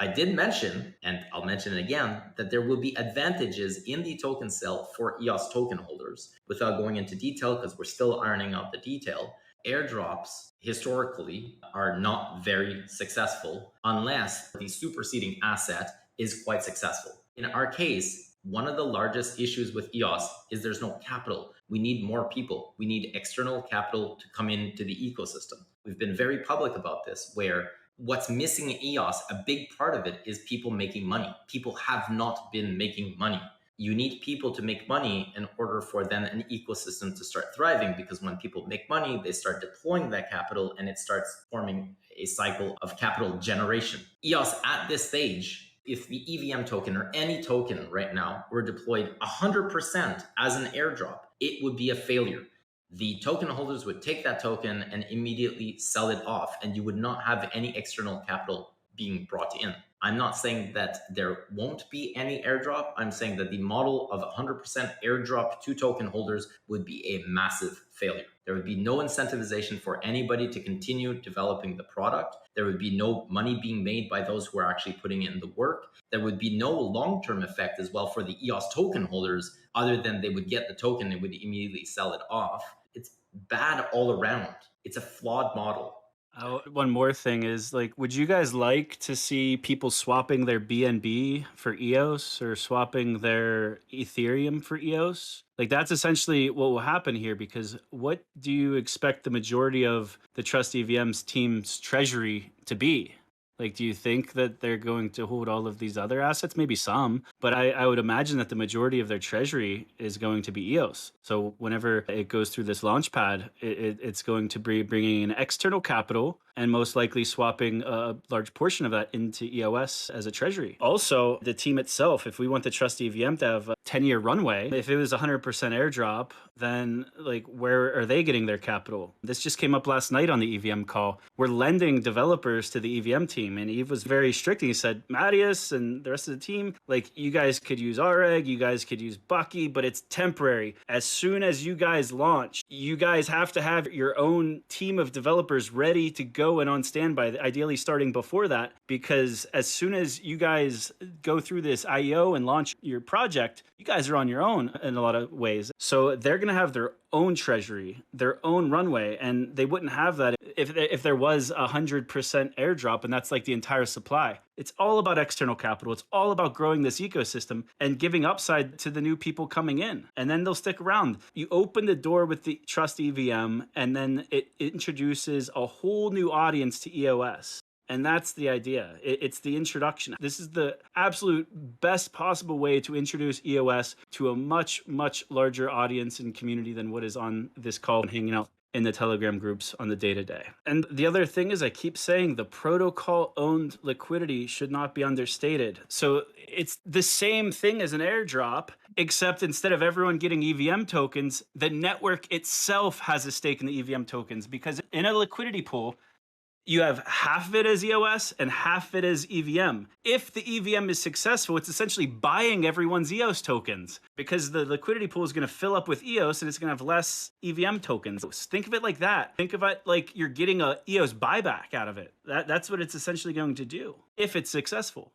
I did mention, and I'll mention it again, that there will be advantages in the token sale for EOS token holders. Without going into detail, because we're still ironing out the detail, airdrops historically are not very successful unless the superseding asset is quite successful. In our case, one of the largest issues with EOS is there's no capital. We need more people. We need external capital to come into the ecosystem. We've been very public about this, where what's missing in EOS, a big part of it is people making money. People have not been making money. You need people to make money in order for then an ecosystem to start thriving, because when people make money, they start deploying that capital and it starts forming a cycle of capital generation. EOS at this stage, if the EVM token or any token right now were deployed 100% as an airdrop, it would be a failure. The token holders would take that token and immediately sell it off, and you would not have any external capital being brought in. I'm not saying that there won't be any airdrop. I'm saying that the model of 100% airdrop to token holders would be a massive failure. There would be no incentivization for anybody to continue developing the product. There would be no money being made by those who are actually putting in the work. There would be no long-term effect as well for the EOS token holders, other than they would get the token and would immediately sell it off. It's bad all around. It's a flawed model. One more thing is, like, would you guys like to see people swapping their BNB for EOS or swapping their Ethereum for EOS? Like, that's essentially what will happen here, because what do you expect the majority of the Trust EVM's team's treasury to be? Like, do you think that they're going to hold all of these other assets? Maybe some, but I would imagine that the majority of their treasury is going to be EOS. So whenever it goes through this launch pad, it's going to be bringing in external capital and most likely swapping a large portion of that into EOS as a treasury. Also, the team itself, if we want the Trust EVM to have a 10-year runway, if it was 100% airdrop, then like, where are they getting their capital? This just came up last night on the EVM call. We're lending developers to the EVM team, and Yves was very strict. He said, Marius and the rest of the team, like, you guys could use REG, you guys could use Bucky, but it's temporary. As soon as you guys launch, you guys have to have your own team of developers ready to go and on standby, ideally starting before that, because as soon as you guys go through this IEO and launch your project, you guys are on your own in a lot of ways. So they're going to have their own treasury, their own runway, and they wouldn't have that if there was 100% airdrop and that's like the entire supply. It's all about external capital. It's all about growing this ecosystem and giving upside to the new people coming in, and then they'll stick around. You open the door with the Trust EVM, and then it introduces a whole new audience to EOS. And that's the idea. It's the introduction. This is the absolute best possible way to introduce EOS to a much, much larger audience and community than what is on this call and hanging out in the Telegram groups on the day-to-day. And the other thing is, I keep saying the protocol-owned liquidity should not be understated. So it's the same thing as an airdrop, except instead of everyone getting EVM tokens, the network itself has a stake in the EVM tokens, because in a liquidity pool, you have half of it as EOS and half of it as EVM. If the EVM is successful, it's essentially buying everyone's EOS tokens, because the liquidity pool is going to fill up with EOS and it's going to have less EVM tokens. Think of it like that. Think of it like you're getting a EOS buyback out of it. That's what it's essentially going to do if it's successful.